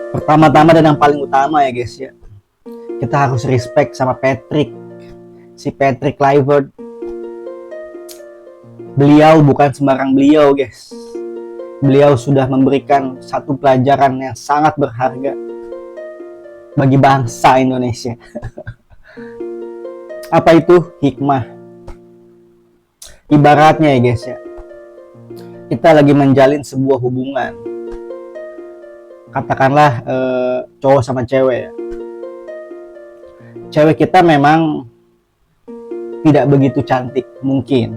Pertama-tama dan yang paling utama ya guys ya, kita harus respect sama Patrick, si Patrick Kluivert. Beliau bukan sembarang beliau guys. Beliau sudah memberikan satu pelajaran yang sangat berharga bagi bangsa Indonesia. Apa itu? Hikmah. Ibaratnya ya guys ya, kita lagi menjalin sebuah hubungan. Katakanlah cowok sama cewek ya. Cewek kita memang tidak begitu cantik mungkin.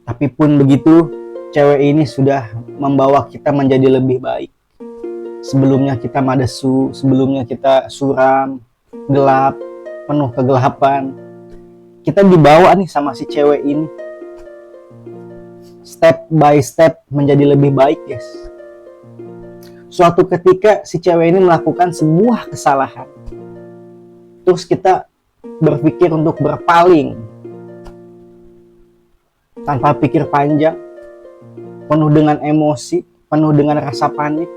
Tapi pun begitu, cewek ini sudah membawa kita menjadi lebih baik. Sebelumnya kita madesu, sebelumnya kita suram, gelap, penuh kegelapan. Kita dibawa nih sama si cewek ini. Step by step menjadi lebih baik, guys. Suatu ketika si cewek ini melakukan sebuah kesalahan. Terus kita berpikir untuk berpaling. Tanpa pikir panjang, penuh dengan emosi, penuh dengan rasa panik.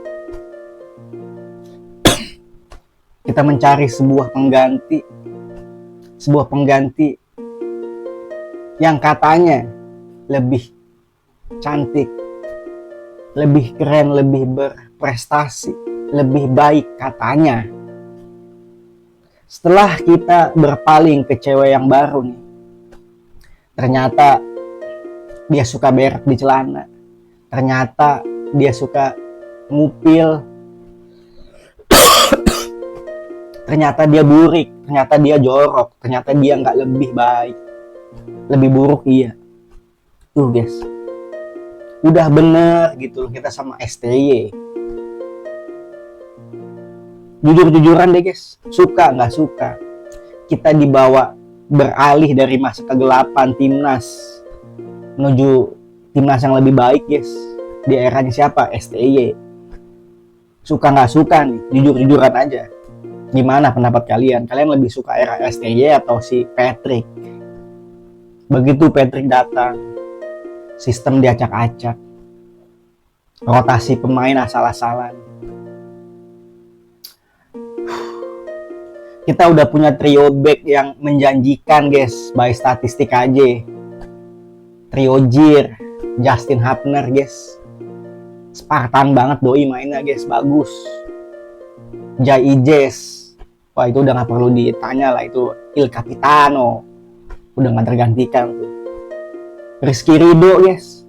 Kita mencari sebuah pengganti yang katanya lebih cantik, lebih keren, lebih berprestasi, lebih baik katanya. Setelah kita berpaling ke cewek yang baru nih, ternyata dia suka berak di celana, ternyata dia suka ngupil, ternyata dia burik, ternyata dia jorok, ternyata dia nggak lebih baik, lebih buruk. Iya tuh guys, udah bener gitu loh kita sama STY. Jujur-jujuran deh guys, suka nggak suka, kita dibawa beralih dari masa kegelapan timnas menuju timnas yang lebih baik guys. Di eranya siapa? STY. Suka nggak suka nih, jujur-jujuran aja. Gimana pendapat kalian? Kalian lebih suka era STY atau si Patrick? Begitu Patrick datang, sistem diacak-acak, rotasi pemain asal-asalan. Kita udah punya trio back yang menjanjikan guys, by statistik aja. Trio Jir, Justin Hapner guys, Spartan banget doi mainnya guys, bagus. Jai Ijes, wah itu udah gak perlu ditanya lah, itu Il Capitano, udah gak tergantikan tuh. Rizky Ridho guys,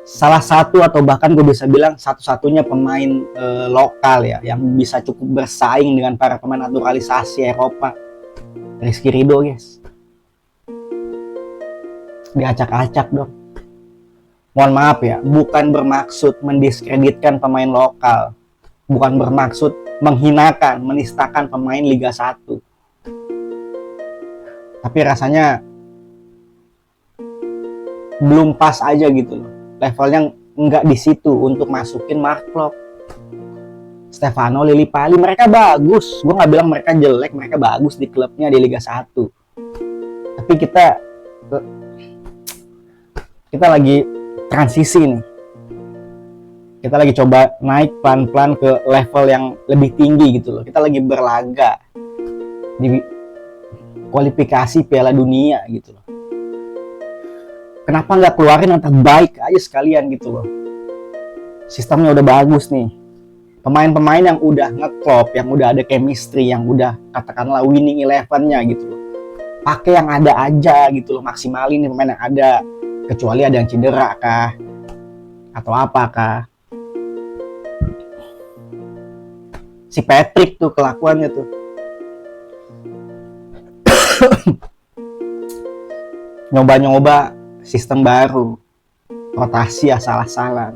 salah satu atau bahkan gue bisa bilang satu-satunya pemain lokal ya yang bisa cukup bersaing dengan para pemain naturalisasi Eropa. Rizky Ridho guys, diacak-acak dong. Mohon maaf ya, bukan bermaksud mendiskreditkan pemain lokal, bukan bermaksud menghinakan, menistakan pemain Liga 1. Tapi rasanya belum pas aja gitu loh. Levelnya nggak di situ untuk masukin Mark Klok, Stefano Lillipali. Mereka bagus, gue nggak bilang mereka jelek, mereka bagus di klubnya di Liga 1. Tapi kita lagi transisi nih. Kita lagi coba naik pelan-pelan ke level yang lebih tinggi gitu loh. Kita lagi berlaga di kualifikasi Piala Dunia gitu loh. Kenapa nggak keluarin yang terbaik aja sekalian gitu loh. Sistemnya udah bagus nih. Pemain-pemain yang udah ngeklop, yang udah ada chemistry, yang udah katakanlah winning 11-nya gitu loh. Pakai yang ada aja gitu loh, maksimalin nih pemain yang ada. Kecuali ada yang cedera kah atau apakah. Si Patrick tuh kelakuannya tuh nyoba-nyoba sistem baru, rotasi asal-asalan.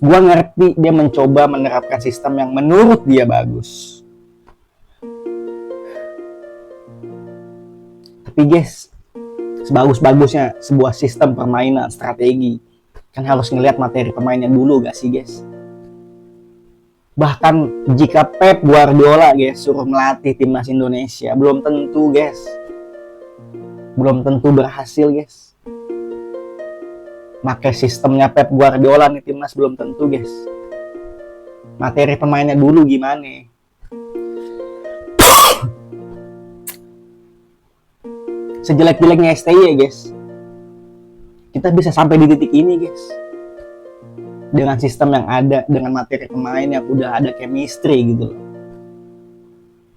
Gua ngerti dia mencoba menerapkan sistem yang menurut dia bagus. Tapi guys, sebagus-bagusnya sebuah sistem permainan, strategi, kan harus ngelihat materi pemainnya dulu gak sih guys? Bahkan jika Pep Guardiola guys suruh melatih timnas Indonesia, belum tentu guys, belum tentu berhasil guys. pakai sistemnya Pep Guardiola nih timnas belum tentu guys. Materi pemainnya dulu gimana? Sejelek-jeleknya STY guys, kita bisa sampai di titik ini guys dengan sistem yang ada, dengan materi pemain yang udah ada chemistry gitu loh.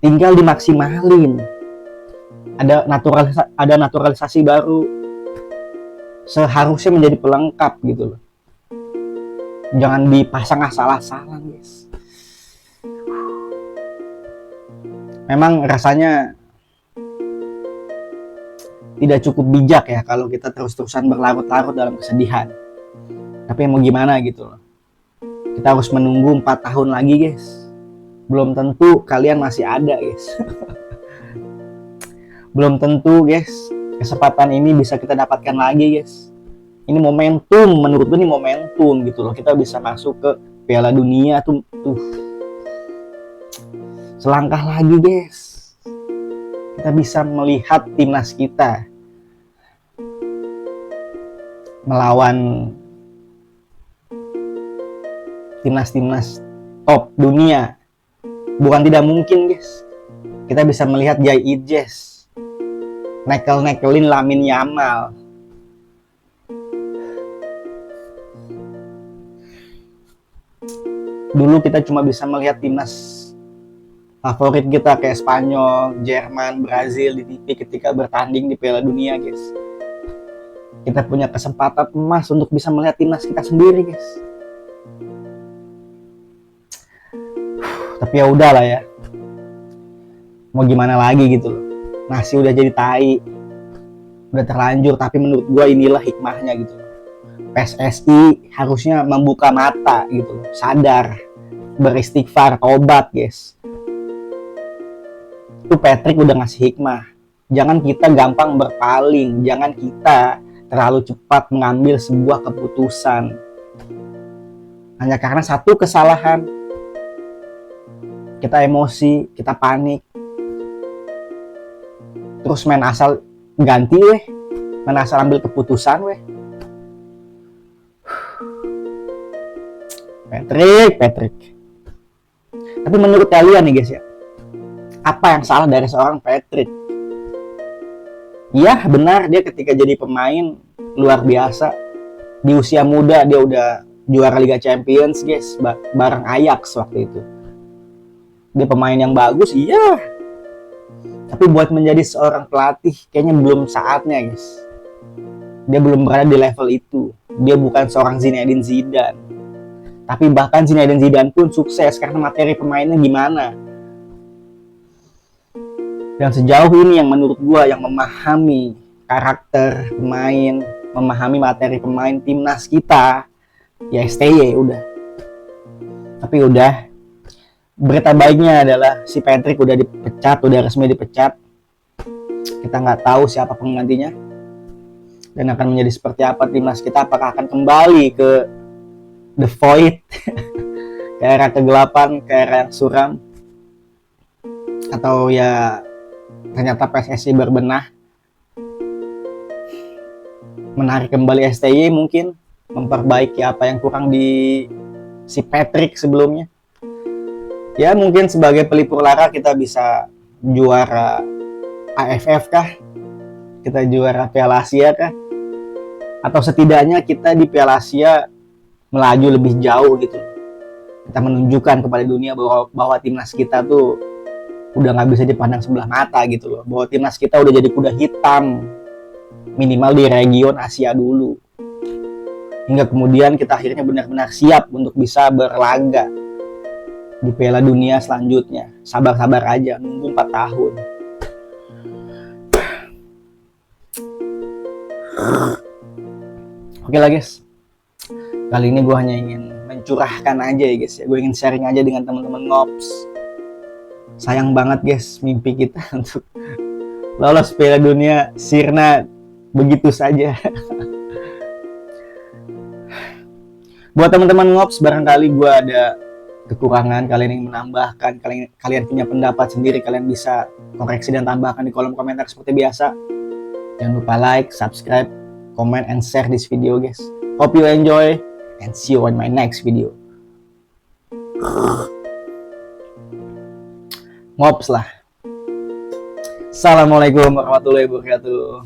Tinggal dimaksimalin. Ada naturalisasi baru, seharusnya menjadi pelengkap gitu loh. Jangan dipasang asal-asalan guys. Memang rasanya tidak cukup bijak ya kalau kita terus-terusan berlarut-larut dalam kesedihan. Tapi mau gimana gitu loh. Kita harus menunggu 4 tahun lagi guys. Belum tentu kalian masih ada guys. Belum tentu guys kesempatan ini bisa kita dapatkan lagi guys. Ini momentum, menurut gue ini momentum gitu loh. Kita bisa masuk ke Piala Dunia tuh. Selangkah lagi guys, kita bisa melihat timnas kita melawan timnas-timnas top dunia. Bukan tidak mungkin guys, kita bisa melihat Jai Idjes nekel-nekelin Lamine Yamal. Dulu kita cuma bisa melihat timnas favorit kita kayak Spanyol, Jerman, Brazil di TV ketika bertanding di Piala Dunia guys. Kita punya kesempatan emas untuk bisa melihat timnas kita sendiri guys. Tapi ya udahlah ya. Mau gimana lagi gitu loh. Nasi udah jadi tai. Udah terlanjur, tapi menurut gua inilah hikmahnya gitu loh. PSSI harusnya membuka mata gitu loh. Sadar, beristighfar, tobat guys. Itu Patrick udah ngasih hikmah. Jangan kita gampang berpaling, jangan kita terlalu cepat mengambil sebuah keputusan hanya karena satu kesalahan. Kita emosi, kita panik, terus main asal ganti weh, main asal ambil keputusan weh. Patrick. Tapi menurut kalian nih guys ya, apa yang salah dari seorang Patrick? Iya benar, dia ketika jadi pemain luar biasa. Di usia muda dia udah juara Liga Champions guys, bareng Ajax waktu itu. Dia pemain yang bagus, iya. Tapi buat menjadi seorang pelatih kayaknya belum saatnya guys. Dia belum berada di level itu. Dia bukan seorang Zinedine Zidane. Tapi bahkan Zinedine Zidane pun sukses karena materi pemainnya gimana. Dan sejauh ini yang menurut gua yang memahami karakter pemain, memahami materi pemain timnas kita, ya STY udah. Tapi udah, berita baiknya adalah si Patrick udah dipecat, udah resmi dipecat. Kita nggak tahu siapa penggantinya dan akan menjadi seperti apa timnas kita. Apakah akan kembali ke The Void, ke era kegelapan, ke era yang suram, atau ya ternyata PSSI berbenah menarik kembali STY, mungkin memperbaiki apa yang kurang di si Patrick sebelumnya. Ya mungkin sebagai pelipur lara kita bisa juara AFF kah? Kita juara Piala Asia kah? Atau setidaknya kita di Piala Asia melaju lebih jauh gitu. Kita menunjukkan kepada dunia bahwa timnas kita tuh udah nggak bisa dipandang sebelah mata gitu loh. Bahwa timnas kita udah jadi kuda hitam, minimal di region Asia dulu. Hingga kemudian kita akhirnya benar-benar siap untuk bisa berlaga di Piala Dunia selanjutnya. Sabar-sabar aja, nunggu 4 tahun. Oke lah guys, kali ini gue hanya ingin mencurahkan aja ya guys ya. Gue ingin sharing aja dengan teman-teman Ngops. Sayang banget guys, mimpi kita untuk lolos Piala Dunia sirna begitu saja. Buat teman-teman Ngops, barangkali gue ada kekurangan, kalian yang menambahkan, kalian punya pendapat sendiri, kalian bisa koreksi dan tambahkan di kolom komentar seperti biasa. Jangan lupa like, subscribe, comment, and share this video guys. Hope you enjoy and see you on my next video. Ngops lah. Assalamualaikum warahmatullahi wabarakatuh.